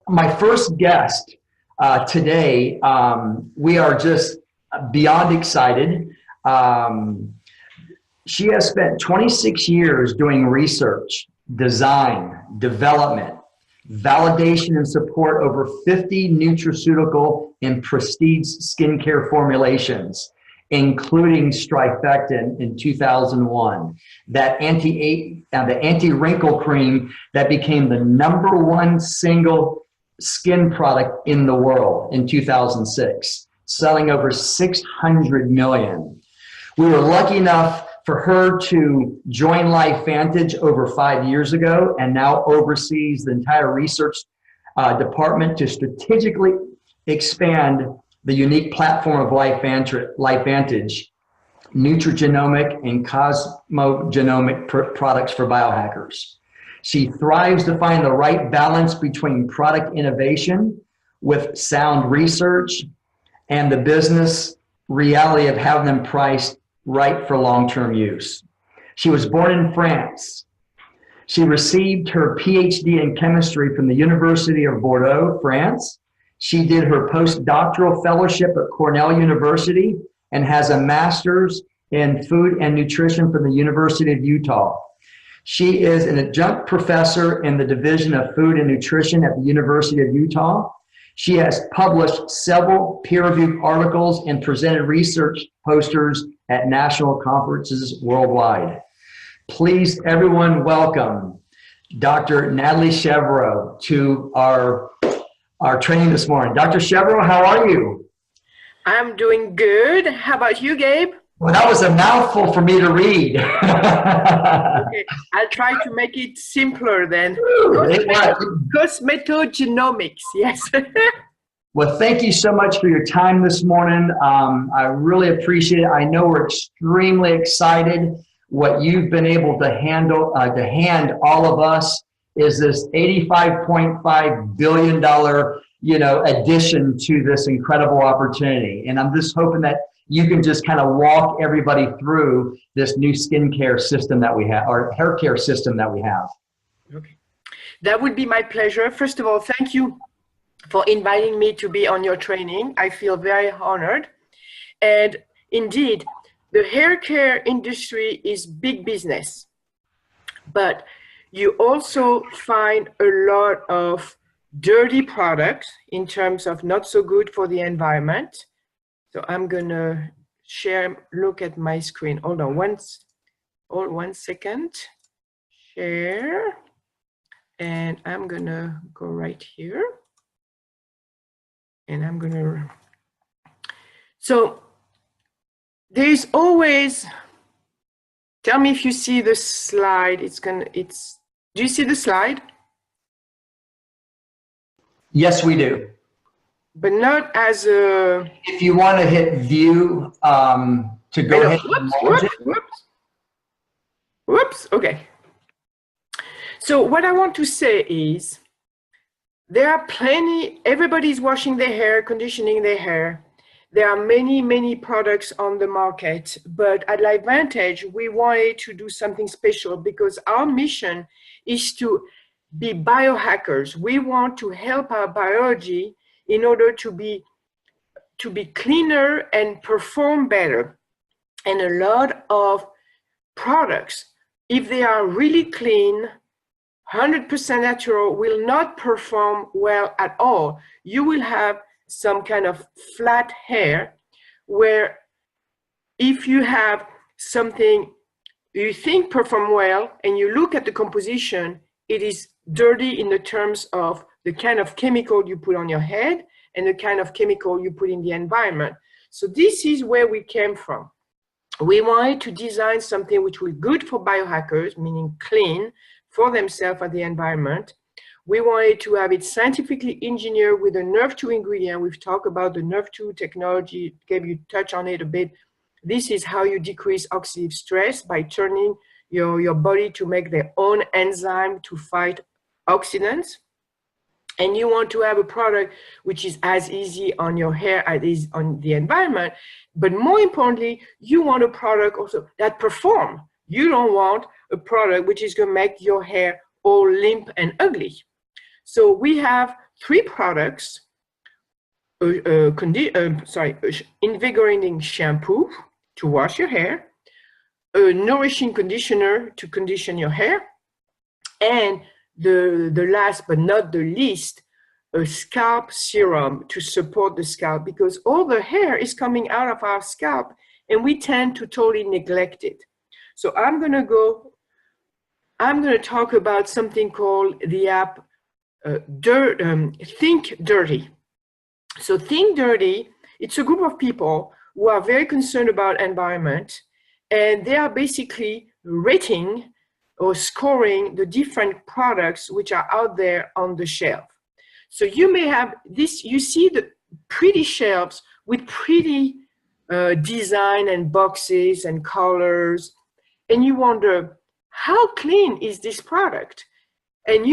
my first guest today. We are just beyond excited. She has spent 26 years doing research, design, development, validation, and support over 50 nutraceutical and prestige skincare formulations, including Strifectin in 2001, that the anti-wrinkle cream that became the #1 single skin product in the world in 2006, selling over 600 million. We were lucky enough for her to join LifeVantage over 5 years ago, and now oversees the entire research department to strategically expand the unique platform of LifeVantage, nutrigenomic and cosmogenomic products for biohackers. She thrives to find the right balance between product innovation with sound research and the business reality of having them priced right for long-term use. She was born in France. She received her PhD in chemistry from the University of Bordeaux, France. She did her postdoctoral fellowship at Cornell University and has a master's in food and nutrition from the University of Utah. She is an adjunct professor in the Division of Food and Nutrition at the University of Utah. She has published several peer-reviewed articles and presented research posters at national conferences worldwide. Please, everyone, welcome Dr. Nathalie Chevreau to our training this morning. Dr. Chevreau, how are you? I'm doing good. How about you, Gabe? Well, that was a mouthful for me to read. Okay, I'll try to make it simpler then. Cosmetogenomics, yes. Well, thank you so much for your time this morning. I really appreciate it. I know we're extremely excited. What you've been able to handle, hand all of us is this $85.5 billion, addition to this incredible opportunity. And I'm just hoping that you can just kind of walk everybody through this new skincare system that we have, or hair care system that we have. Okay, that would be my pleasure. First of all, thank you for inviting me to be on your training. I feel very honored. And indeed, the hair care industry is big business, but you also find a lot of dirty products in terms of not so good for the environment. So I'm gonna look at my screen. Hold on one second. Share, and I'm gonna go right here. And I'm gonna, so there's always, tell me if you see the slide. Do you see the slide? Yes, we do. But not as a... If you want to hit view to go ahead and launch it. Whoops, okay. So what I want to say is, there are plenty, everybody's washing their hair, conditioning their hair. There are many, many products on the market, but at LifeVantage, we wanted to do something special because our mission is to be biohackers. We want to help our biology in order to be cleaner and perform better. And a lot of products, if they are really clean, 100% natural, will not perform well at all. You will have some kind of flat hair where if you have something you think perform well and you look at the composition, it is dirty in the terms of the kind of chemical you put on your head and the kind of chemical you put in the environment. So this is where we came from. We wanted to design something which was good for biohackers, meaning clean for themselves and the environment. We wanted to have it scientifically engineered with a Nerve2 ingredient. We've talked about the Nerve2 technology. Gabe, you touch on it a bit. This is how you decrease oxidative stress by turning your body to make their own enzyme to fight oxidants. And you want to have a product which is as easy on your hair as it is on the environment. But more importantly, you want a product also that performs. You don't want a product which is going to make your hair all limp and ugly. So we have 3 products, invigorating shampoo to wash your hair, a nourishing conditioner to condition your hair, and the last but not the least, a scalp serum to support the scalp, because all the hair is coming out of our scalp and we tend to totally neglect it. So I'm going to talk about something called the app Think Dirty. So Think Dirty, it's a group of people who are very concerned about environment, and they are basically rating or scoring the different products which are out there on the shelf. So you may have this, you see the pretty shelves with pretty design and boxes and colors, and you wonder, how clean is this product? And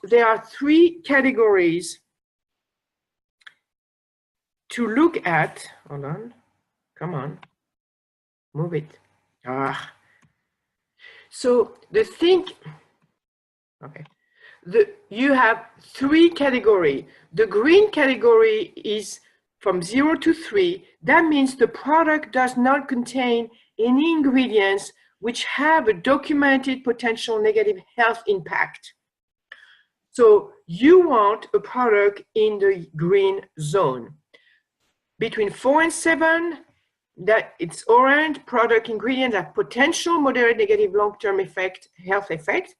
there are 3 categories to look at. Hold on, come on, move it. So you have 3 categories. The green category is from 0 to 3. That means the product does not contain any ingredients which have a documented potential negative health impact. So you want a product in the green zone. Between 4 and 7, that it's orange, product ingredients have potential moderate negative long-term health effect.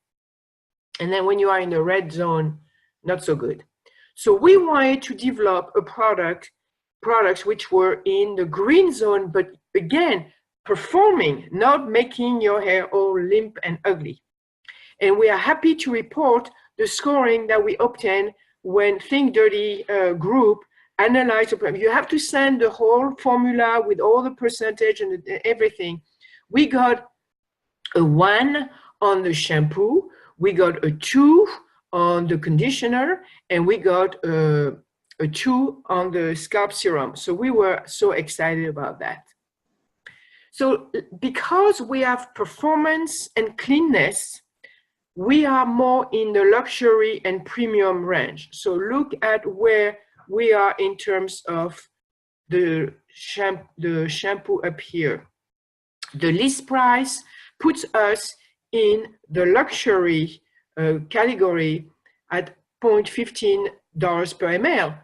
And then when you are in the red zone, not so good. So we wanted to develop a products which were in the green zone, but again, performing, not making your hair all limp and ugly. And we are happy to report the scoring that we obtained when Think Dirty group analyzed the problem. You have to send the whole formula with all the percentage and everything. We got a 1 on the shampoo, we got a 2 on the conditioner, and we got a 2 on the scalp serum. So we were so excited about that. So because we have performance and cleanness, we are more in the luxury and premium range. So look at where we are in terms of the shampoo up here. The list price puts us in the luxury category at $0.15 per ml.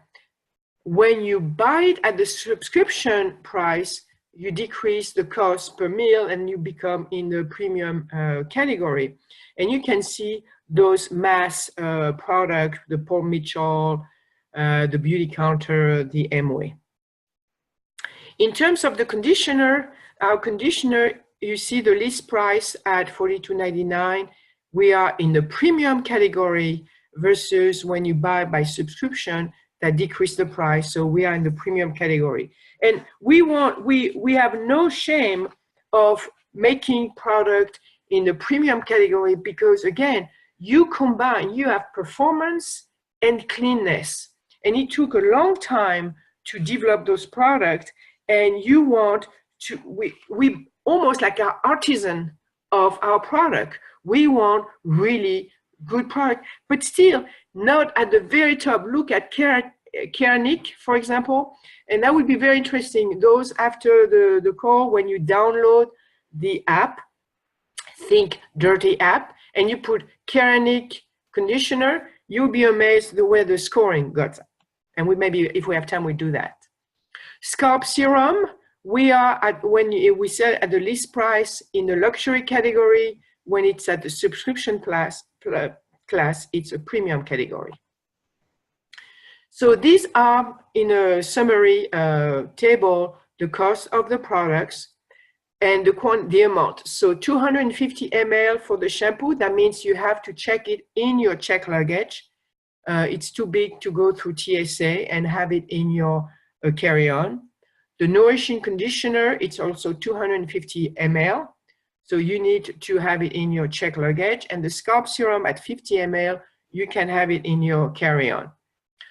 When you buy it at the subscription price, you decrease the cost per ml and you become in the premium category. And you can see those mass products, the Paul Mitchell, the Beauty Counter, the Amway. In terms of the conditioner, our conditioner, you see the list price at $42.99. We are in the premium category versus when you buy by subscription, that decrease the price. So we are in the premium category. And we have no shame of making product in the premium category because again, you have performance and cleanness. And it took a long time to develop those products, and you want to, we almost like an artisan of our product. We want really good product, but still not at the very top. Look at Keranic, for example, and that would be very interesting. Those after the call, when you download the app, Think Dirty app, and you put Keranic conditioner, you'll be amazed the way the scoring got. And we maybe, if we have time, we do that. Scalp serum, we are at, when we sell at the list price in the luxury category. When it's at the subscription class, it's a premium category. So these are, in a summary table, the cost of the products and the amount. So 250 ml for the shampoo, that means you have to check it in your check luggage. It's too big to go through TSA and have it in your carry-on. The nourishing conditioner, it's also 250 ml. So you need to have it in your check luggage. And the scalp serum at 50 ml, you can have it in your carry-on.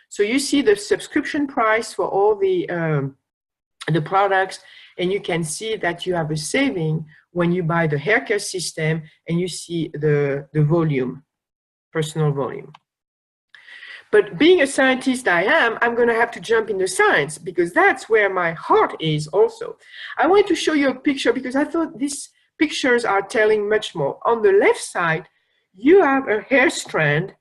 So you see the subscription price for all the products, and you can see that you have a saving when you buy the hair care system and you see the volume, personal volume. But being a scientist I am, I'm going to have to jump into science because that's where my heart is also. I want to show you a picture because I thought these pictures are telling much more. On the left side, you have a hair strand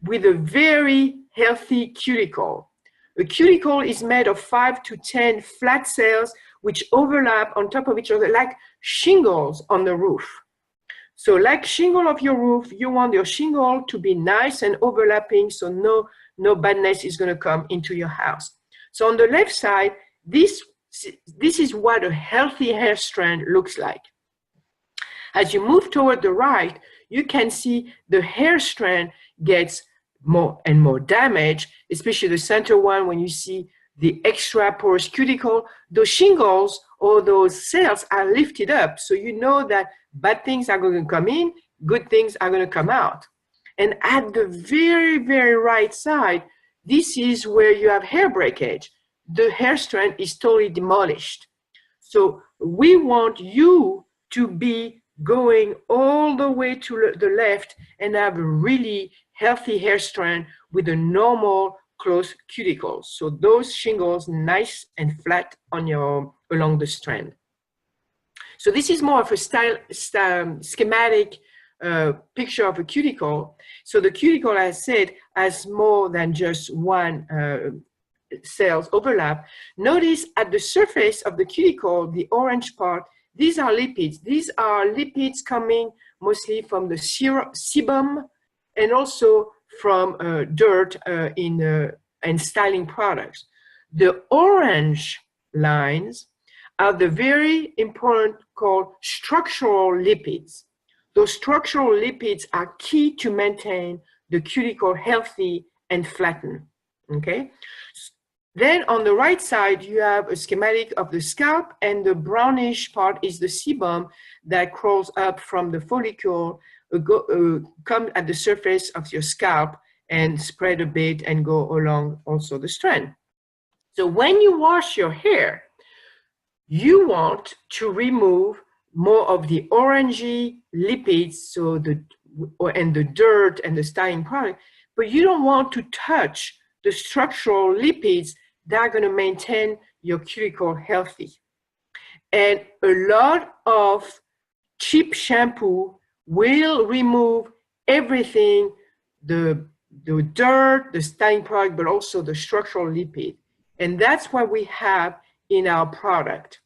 with a very healthy cuticle. A cuticle is made of 5 to 10 flat cells which overlap on top of each other like shingles on the roof. So like shingle of your roof, you want your shingle to be nice and overlapping so no badness is going to come into your house. So on the left side, this is what a healthy hair strand looks like. As you move toward the right, you can see the hair strand gets more and more damage, especially the center one when you see the extra porous cuticle. Those shingles or those cells are lifted up, so you know that bad things are going to come in, good things are going to come out. And at the very, very right side, this is where you have hair breakage. The hair strand is totally demolished. So we want you to be going all the way to the left and have a really healthy hair strand with a normal close cuticle. So those shingles nice and flat on along the strand. So this is more of a schematic picture of a cuticle. So the cuticle, as I said, has more than just one cells overlap. Notice at the surface of the cuticle, the orange part, these are lipids. These are lipids coming mostly from the sebum and also from dirt and styling products. The orange lines are the very important called structural lipids. Those structural lipids are key to maintain the cuticle healthy and flattened, okay? Then on the right side, you have a schematic of the scalp, and the brownish part is the sebum that crawls up from the follicle, come at the surface of your scalp and spread a bit and go along also the strand. So when you wash your hair, you want to remove more of the orangey lipids, so and the dirt and the styling product, but you don't want to touch the structural lipids that are going to maintain your cuticle healthy. And a lot of cheap shampoo will remove everything, the dirt, the styling product, but also the structural lipid. And that's what we have in our product.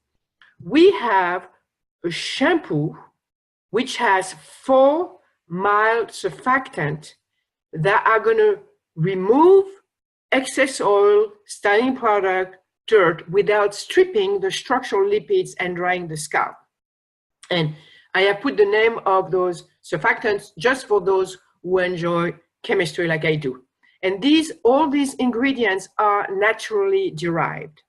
We have a shampoo which has 4 mild surfactants that are going to remove excess oil, styling product, dirt without stripping the structural lipids and drying the scalp. And I have put the name of those surfactants just for those who enjoy chemistry like I do. And all these ingredients are naturally derived.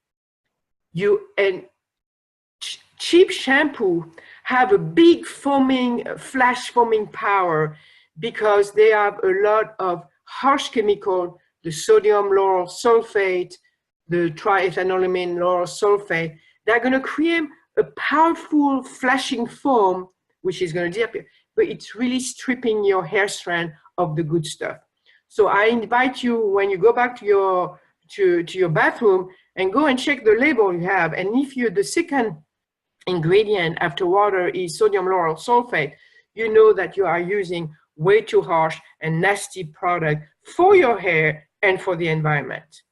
Cheap shampoo have a big flash foaming power because they have a lot of harsh chemical, the sodium lauryl sulfate, the triethanolamine lauryl sulfate. They're going to create a powerful flashing foam, which is going to disappear, but it's really stripping your hair strand of the good stuff. So I invite you, when you go back to your bathroom, and go and check the label you have. And if the second ingredient after water is sodium lauryl sulfate, you know that you are using way too harsh and nasty product for your hair and for the environment.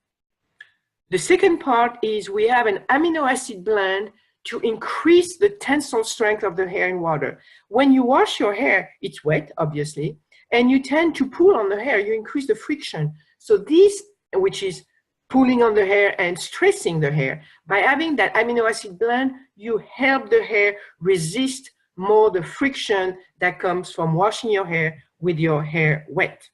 The second part is we have an amino acid blend to increase the tensile strength of the hair in water. When you wash your hair, it's wet, obviously, and you tend to pull on the hair, you increase the friction. So this, which is pulling on the hair and stressing the hair, by having that amino acid blend, you help the hair resist more the friction that comes from washing your hair with your hair wet.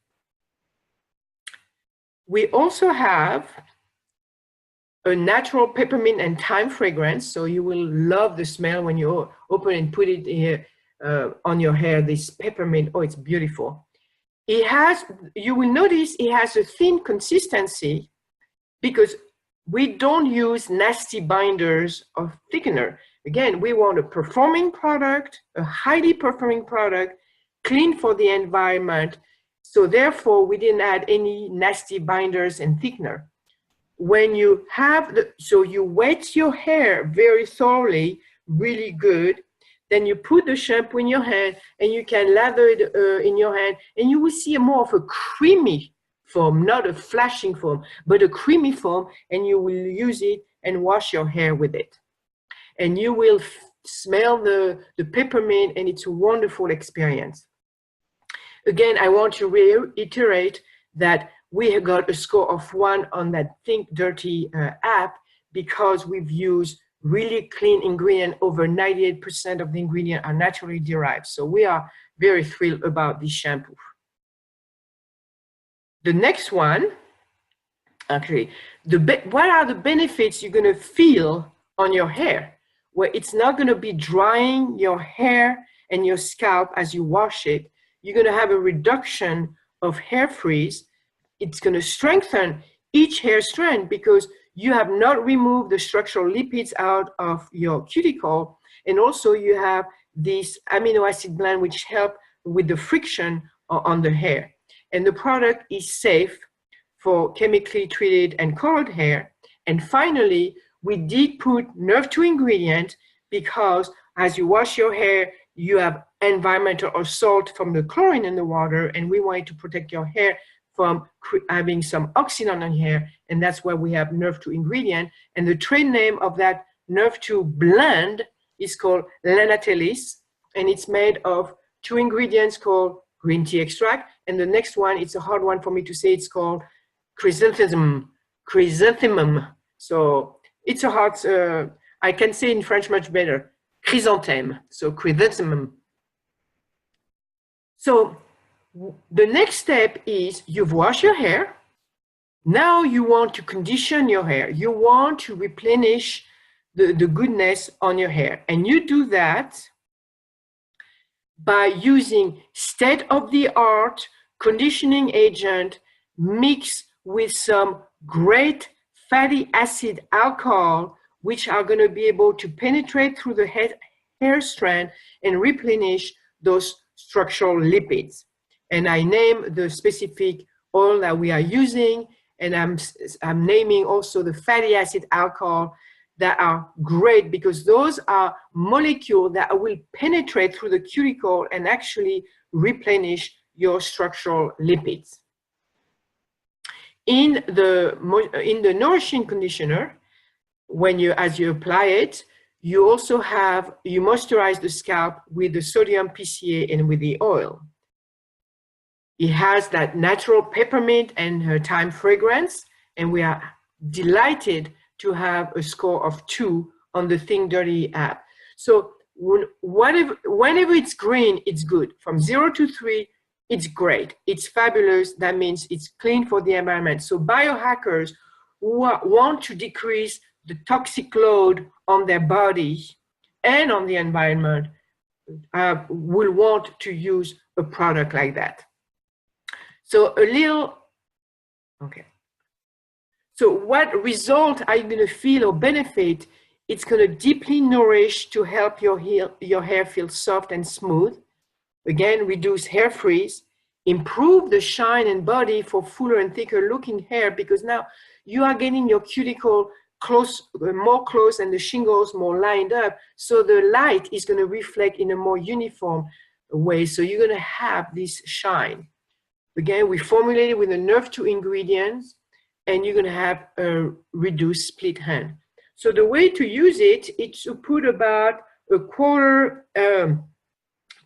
We also have a natural peppermint and thyme fragrance, so you will love the smell when you open and put it here on your hair, this peppermint. Oh, it's beautiful. You will notice it has a thin consistency because we don't use nasty binders or thickener. Again, we want a performing product, a highly performing product, clean for the environment, So therefore, we didn't add any nasty binders and thickener. When you have so you wet your hair very thoroughly, really good, then you put the shampoo in your hand and you can lather it in your hand, and you will see more of a creamy foam, not a flashing foam, but a creamy foam, and you will use it and wash your hair with it. And you will smell the peppermint, and it's a wonderful experience. Again, I want to reiterate that we have got a score of 1 on that Think Dirty app because we've used really clean ingredient. Over 98% of the ingredient are naturally derived. So we are very thrilled about this shampoo. The next one, actually, what are the benefits you're going to feel on your hair? Well, it's not going to be drying your hair and your scalp as you wash it. You're going to have a reduction of hair frizz. It's going to strengthen each hair strand because you have not removed the structural lipids out of your cuticle. And also you have this amino acid blend which help with the friction on the hair. And the product is safe for chemically treated and colored hair. And finally, we did put Nerve 2 ingredient because as you wash your hair, you have environmental assault from the chlorine in the water, and we wanted to protect your hair from having some oxygen on your hair, and that's why we have Nerve 2 ingredient. And the trade name of that Nerve 2 blend is called Nathalie, and it's made of 2 ingredients called green tea extract, and the next one, it's a hard one for me to say, it's called chrysanthemum. So it's a hard, I can say in French much better, chrysanthème, so chrysanthemum. So the next step is you've washed your hair. Now you want to condition your hair. You want to replenish the goodness on your hair. And you do that by using state-of-the-art conditioning agent mixed with some great fatty acid alcohol, which are going to be able to penetrate through the hair strand and replenish those structural lipids. And I name the specific oil that we are using, and I'm naming also the fatty acid alcohol that are great because those are molecules that will penetrate through the cuticle and actually replenish your structural lipids. In the nourishing conditioner, as you apply it, you moisturize the scalp with the sodium PCA and with the oil. It has that natural peppermint and thyme fragrance, and we are delighted to have a score of 2 on the Think Dirty app. So whenever it's green, it's good. From 0 to 3, it's great. It's fabulous. That means it's clean for the environment. So biohackers who want to decrease the toxic load on their body and on the environment will want to use a product like that. So So what result are you going to feel or benefit? It's going to deeply nourish to help your hair feel soft and smooth. Again, reduce hair frizz, improve the shine and body for fuller and thicker looking hair, because now you are getting your cuticle more close and the shingles more lined up. So the light is going to reflect in a more uniform way. So you're going to have this shine. Again, we formulated with the Nerve 2 ingredients, and you're going to have a reduced split hand. So the way to use it is to put about a quarter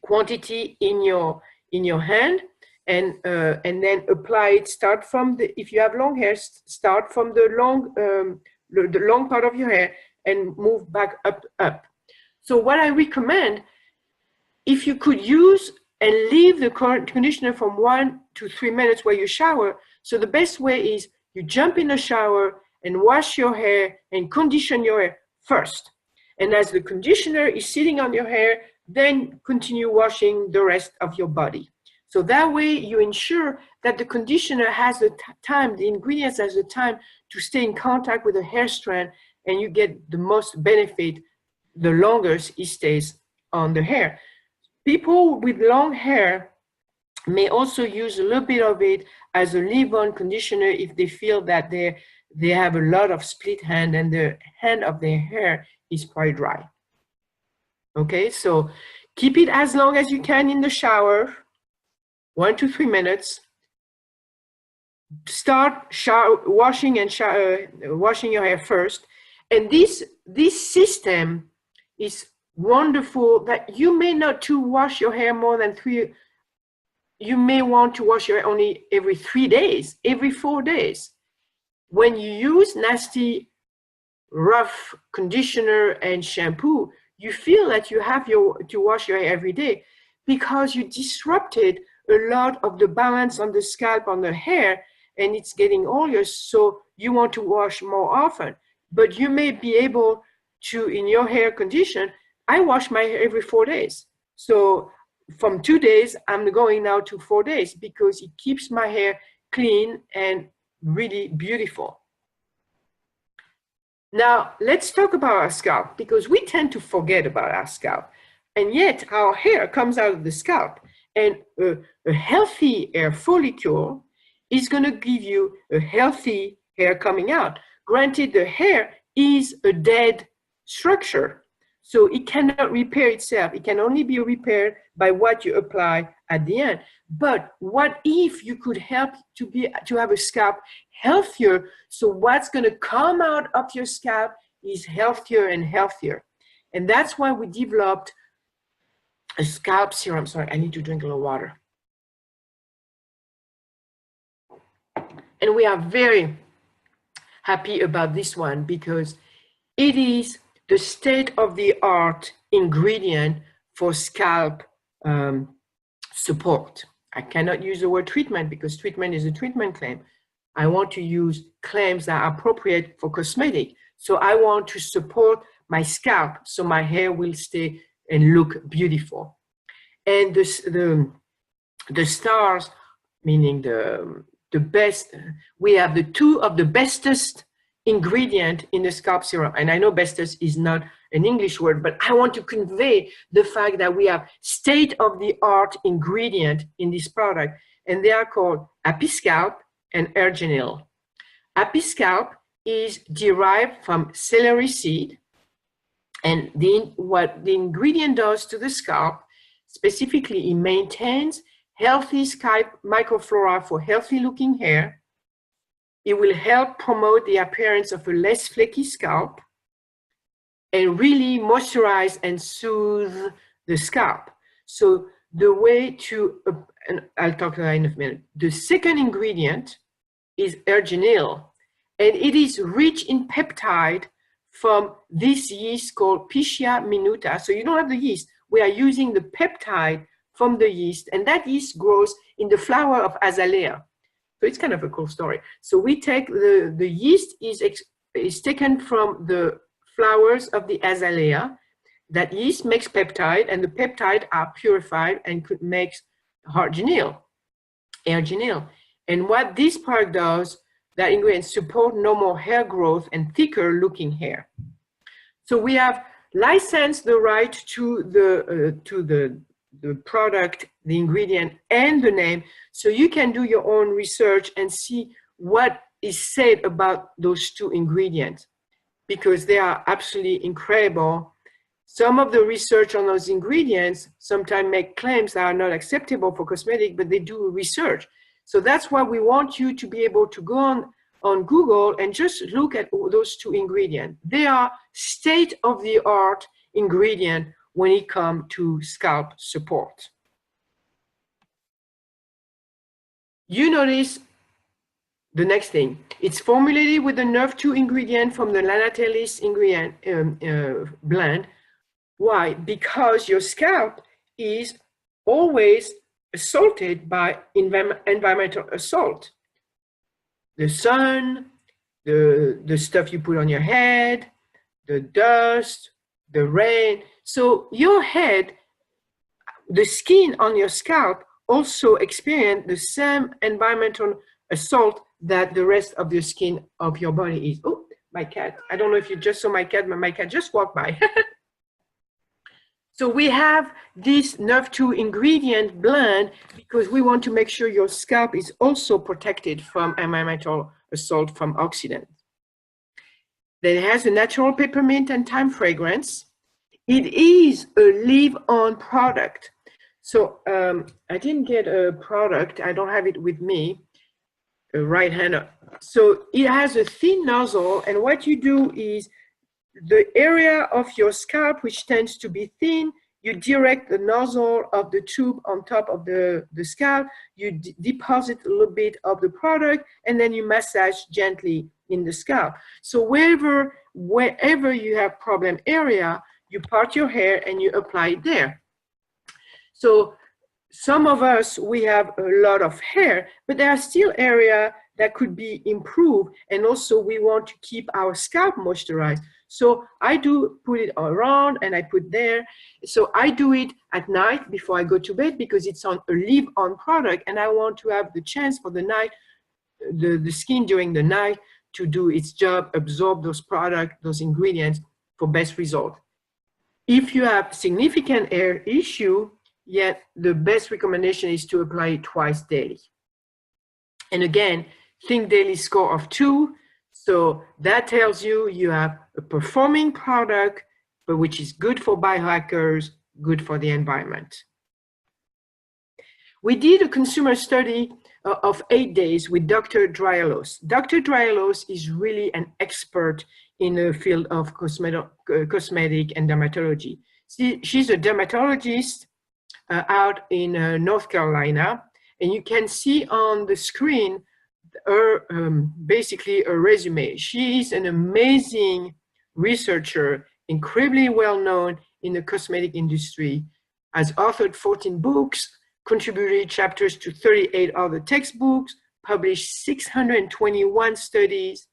quantity in your hand, and then apply it. Start from if you have long hair, start from the long part of your hair and move back up. So what I recommend, if you could use and leave the conditioner from 1 to 3 minutes while you shower. So the best way is you jump in the shower and wash your hair and condition your hair first. And as the conditioner is sitting on your hair, then continue washing the rest of your body. So that way you ensure that the conditioner has the time, the ingredients has the time to stay in contact with the hair strand, and you get the most benefit the longest it stays on the hair. People with long hair may also use a little bit of it as a leave-on conditioner if they feel that they have a lot of split hand and the hand of their hair is quite dry. Okay, so keep it as long as you can in the shower, 1 to 3 minutes. Start washing your hair first. And this system is wonderful that you may not to wash your hair more than 3. You may want to wash your hair only every 3 days, every 4 days. When you use nasty, rough conditioner and shampoo, you feel that you have to wash your hair every day because you disrupted a lot of the balance on the scalp, on the hair, and it's getting oily, so you want to wash more often. But you may be able to, in your hair condition, I wash my hair every 4 days. So from 2 days, I'm going now to 4 days because it keeps my hair clean and really beautiful. Now, let's talk about our scalp because we tend to forget about our scalp. And yet our hair comes out of the scalp, and a healthy hair follicle is going to give you a healthy hair coming out. Granted, the hair is a dead structure, so it cannot repair itself. It can only be repaired by what you apply at the end. But what if you could help to have a scalp healthier, so what's going to come out of your scalp is healthier and healthier. And that's why we developed a scalp serum. Sorry, I need to drink a little water. And we are very happy about this one because it is the state-of-the-art ingredient for scalp support. I cannot use the word treatment because treatment is a treatment claim. I want to use claims that are appropriate for cosmetic. So I want to support my scalp so my hair will stay and look beautiful. And the stars, meaning the best, we have the 2 of the bestest ingredient in the scalp serum. And I know bestest is not an English word, but I want to convey the fact that we have state-of-the-art ingredient in this product, and they are called Happy Scalp and Ergenil. Happy Scalp is derived from celery seed, and what the ingredient does to the scalp, specifically, it maintains healthy scalp microflora for healthy looking hair. It will help promote the appearance of a less flaky scalp and really moisturize and soothe the scalp. So the way to, and I'll talk about that in a minute. The second ingredient is Ergenil, and it is rich in peptide from this yeast called Pichia minuta. So you don't have the yeast. We are using the peptide from the yeast, and that yeast grows in the flower of azalea. So it's kind of a cool story. So we take the yeast is taken from the flowers of the azalea. That yeast makes peptide, and the peptide are purified and could make Ergenil. And what this product does, that ingredient support normal hair growth and thicker looking hair. So we have licensed the right to the product, the ingredient, and the name, so you can do your own research and see what is said about those 2 ingredients, because they are absolutely incredible. Some of the research on those ingredients sometimes make claims that are not acceptable for cosmetic, but they do research. So that's why we want you to be able to go on Google and just look at those 2 ingredients. They are state-of-the-art ingredient when it comes to scalp support. You notice the next thing. It's formulated with the Nerve 2 ingredient from the Nathalie ingredient blend. Why? Because your scalp is always assaulted by environmental assault. The sun, the stuff you put on your head, the dust, the rain. So your head, the skin on your scalp also experience the same environmental assault that the rest of the skin of your body is. Oh, my cat. I don't know if you just saw my cat, but my cat just walked by. So we have this Nerve2 ingredient blend because we want to make sure your scalp is also protected from environmental assault from oxidants. Then it has a natural peppermint and thyme fragrance. It is a leave-on product. So I didn't get a product. I don't have it with me, a right hander. So it has a thin nozzle, and what you do is the area of your scalp, which tends to be thin, you direct the nozzle of the tube on top of the scalp, you deposit a little bit of the product, and then you massage gently in the scalp. So wherever you have problem area, you part your hair and you apply it there. So some of us, we have a lot of hair, but there are still areas that could be improved, and also we want to keep our scalp moisturized. So I do put it around and I put there. So I do it at night before I go to bed because it's on a leave-on product, and I want to have the chance for the night, the skin during the night to do its job, absorb those products, those ingredients for best result. If you have significant hair issue, yet the best recommendation is to apply it twice daily. And again, think daily score of 2. So that tells you you have a performing product, but which is good for biohackers, good for the environment. We did a consumer study of 8 days with Dr. Dryalos. Dr. Dryalos is really an expert in the field of cosmetic and dermatology. She's a dermatologist out in North Carolina, and you can see on the screen her, basically a resume. She is an amazing researcher, incredibly well known in the cosmetic industry, has authored 14 books, contributed chapters to 38 other textbooks, published 541 studies,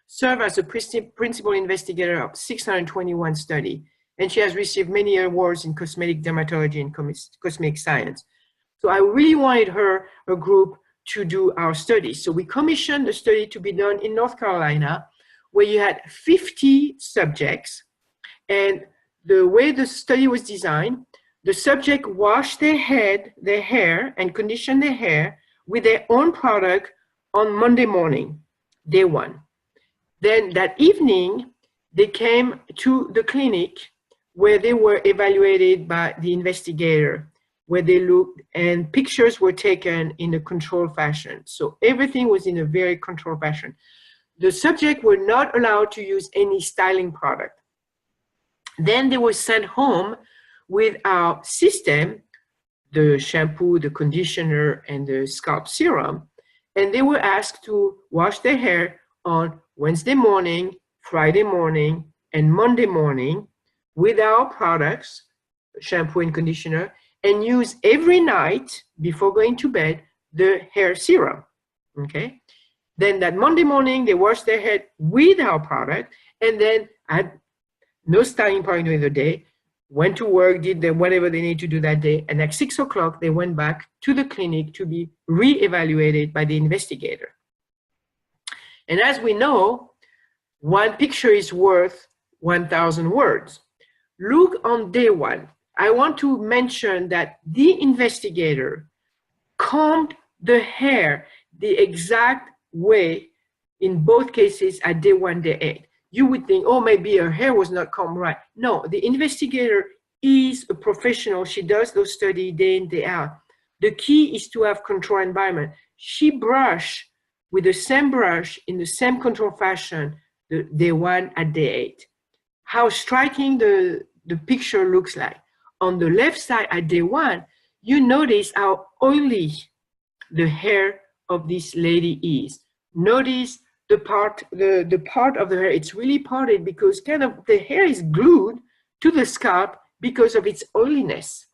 served as a principal investigator of 621 studies, and she has received many awards in cosmetic dermatology and cosmetic science. So I really wanted her group to do our study. So we commissioned the study to be done in North Carolina, where you had 50 subjects. And the way the study was designed, the subject washed their hair and conditioned their hair with their own product on Monday morning, day 1. Then that evening, they came to the clinic where they were evaluated by the investigator, where they looked and pictures were taken in a controlled fashion. So everything was in a very controlled fashion. The subject were not allowed to use any styling product. Then they were sent home with our system, the shampoo, the conditioner, and the scalp serum. And they were asked to wash their hair on Wednesday morning, Friday morning, and Monday morning with our products, shampoo and conditioner, and use every night before going to bed the hair serum, okay? Then that Monday morning, they wash their head with our product, and then had no styling product during the day, went to work, did whatever they need to do that day, and at 6 o'clock, they went back to the clinic to be re-evaluated by the investigator. And as we know, one picture is worth 1,000 words. Look on day 1. I want to mention that the investigator combed the hair the exact way in both cases at day 1, day 8. You would think, oh, maybe her hair was not combed right. No, the investigator is a professional. She does those studies day in, day out. The key is to have controlled environment. She brushed with the same brush in the same controlled fashion, the day 1 at day 8. How striking the picture looks like. On the left side at day 1, you notice how oily the hair of this lady is. Notice the part of the hair, it's really parted because kind of the hair is glued to the scalp because of its oiliness.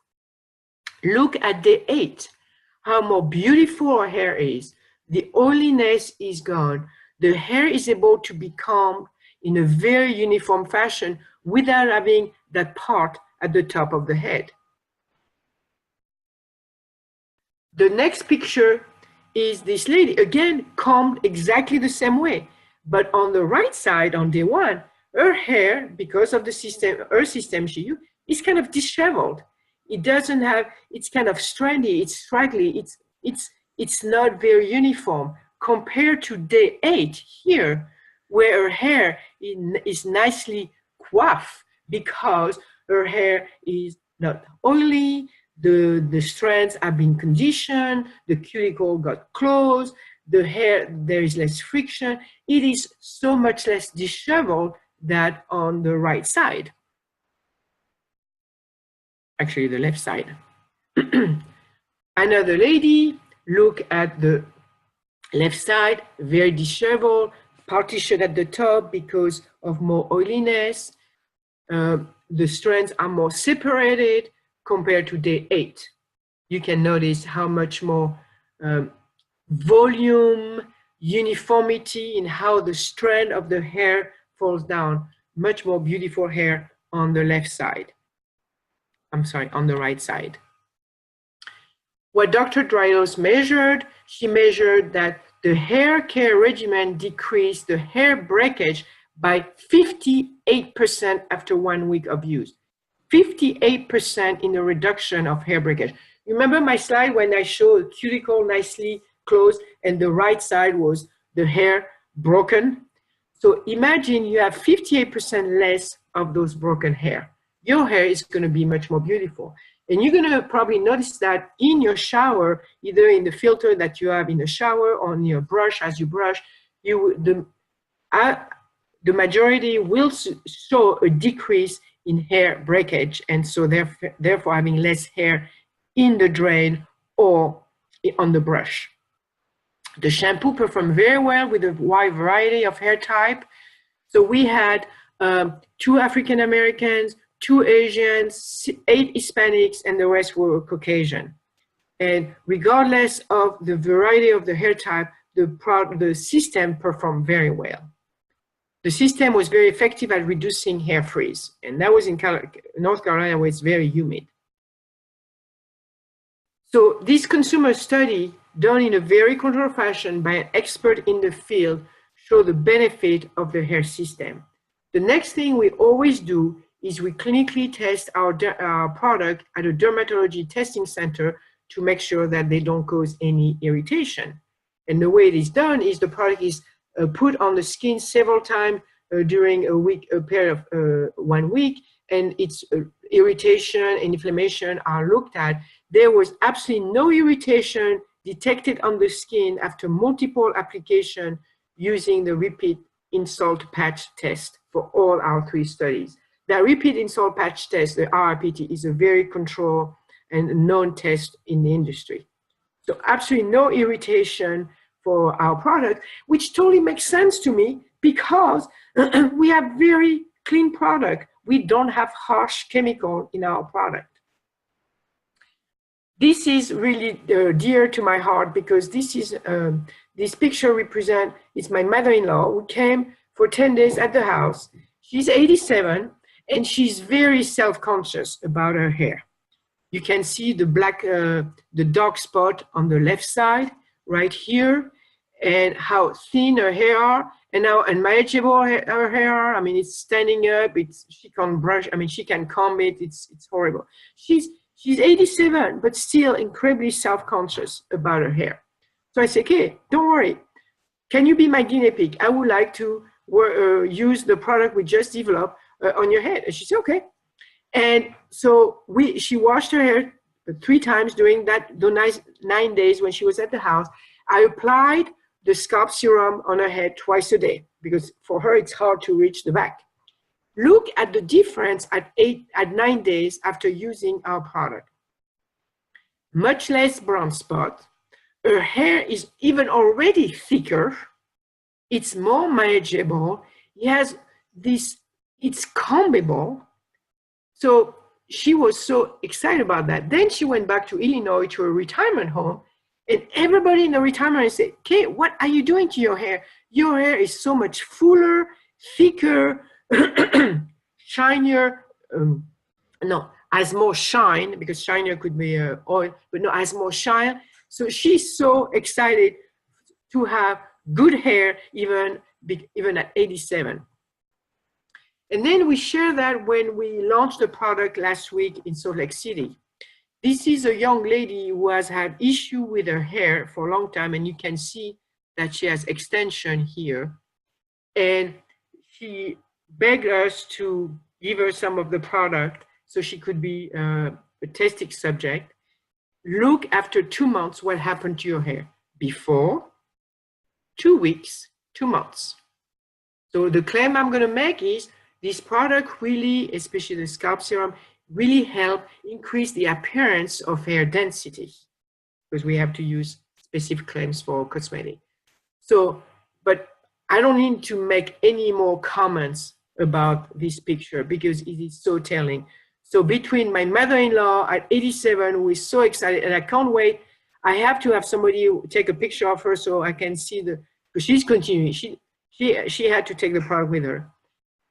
Look at day 8, how more beautiful her hair is. The oiliness is gone. The hair is able to be combed in a very uniform fashion without having that part at the top of the head. The next picture is this lady, again, combed exactly the same way. But on the right side, on day 1, her hair, because of the system, her system she used, is kind of disheveled. It doesn't have, it's kind of strandy, it's straggly, it's not very uniform compared to day 8 here, where her hair is nicely coiffed because her hair is not oily, the strands have been conditioned, the cuticle got closed, the hair, there is less friction. It is so much less disheveled than on the right side. Actually, the left side. Another lady, look at the left side, very disheveled, partition at the top because of more oiliness. The strands are more separated compared to day 8. You can notice how much more volume, uniformity in how the strand of the hair falls down. Much more beautiful hair on the left side. I'm sorry, on the right side. What Dr. Dryos measured, she measured that the hair care regimen decreased the hair breakage by 58% after 1 week of use. 58% in the reduction of hair breakage. Remember my slide when I showed a cuticle nicely closed and the right side was the hair broken? So imagine you have 58% less of those broken hair. Your hair is going to be much more beautiful. And you're going to probably notice that in your shower, either in the filter that you have in the shower or on your brush as you brush, the majority will show a decrease in hair breakage, and so therefore having less hair in the drain or on the brush. The shampoo performed very well with a wide variety of hair type. So we had 2 African Americans, 2 Asians, 8 Hispanics, and the rest were Caucasian. And regardless of the variety of the hair type, the system performed very well. The system was very effective at reducing hair freeze, and that was in North Carolina, where it's very humid. So this consumer study, done in a very controlled fashion by an expert in the field, showed the benefit of the hair system. The next thing we always do is we clinically test our product at a dermatology testing center to make sure that they don't cause any irritation. And the way it is done is the product is put on the skin several times during a period of 1 week, and its irritation and inflammation are looked at. There was absolutely no irritation detected on the skin after multiple applications using the repeat insult patch test for all our 3 studies. That repeat insult patch test, the RIPT, is a very controlled and known test in the industry. So absolutely no irritation for our product, which totally makes sense to me because we have very clean product. We don't have harsh chemical in our product. This is really dear to my heart because this picture represents, it's my mother-in-law who came for 10 days at the house. She's 87 and she's very self-conscious about her hair. You can see the black, the dark spot on the left side right here, and how thin her hair are, and how unmanageable her hair are. I mean, it's standing up. She can't brush. I mean, she can comb it. It's horrible. She's 87, but still incredibly self-conscious about her hair. So I say, okay, don't worry. Can you be my guinea pig? I would like to use the product we just developed on your head. And she said, okay. And so she washed her hair 3 times during those 9 days when she was at the house. I applied the scalp serum on her head twice a day because for her it's hard to reach the back. Look at the difference at 9 days after using our product. Much less brown spot. Her hair is even already thicker. It's more manageable. It has this, it's combable. So she was so excited about that. Then she went back to Illinois to a retirement home, and everybody in the retirement said, "Okay, what are you doing to your hair? Your hair is so much fuller, thicker, shinier." No, has more shine, because shinier could be oil, but no, has more shine. So she's so excited to have good hair even at 87. And then we share that when we launched the product last week in Salt Lake City. This is a young lady who has had issue with her hair for a long time, and you can see that she has extension here. And she begged us to give her some of the product so she could be a testing subject. Look after 2 months what happened to your hair. Before, 2 weeks, 2 months. So the claim I'm going to make is this product really, especially the scalp serum, really help increase the appearance of hair density, because we have to use specific claims for cosmetic. So, but I don't need to make any more comments about this picture because it is so telling. So between my mother-in-law at 87, who is so excited, and I can't wait, I have to have somebody take a picture of her so I can see because she's continuing. She had to take the product with her.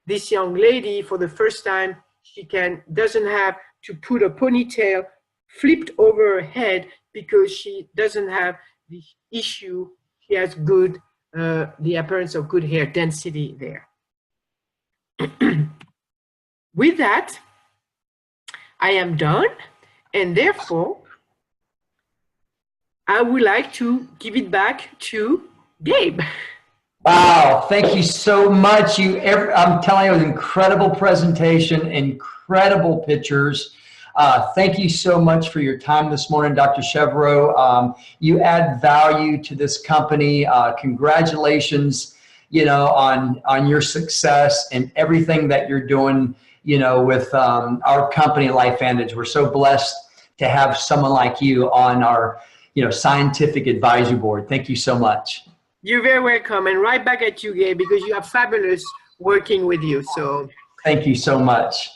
This young lady, for the first time, she doesn't have to put a ponytail flipped over her head because she doesn't have the issue. She has good, the appearance of good hair density there. With that, I am done, and therefore, I would like to give it back to Gabe. Wow, thank you so much. I'm telling you, it was an incredible presentation, incredible pictures. Thank you so much for your time this morning, Dr. Chevreau. You add value to this company. Congratulations, on your success and everything that you're doing, with our company, LifeVantage. We're so blessed to have someone like you on our, scientific advisory board. Thank you so much. You're very welcome, and right back at you, Gabe, because you are fabulous working with you. So thank you so much.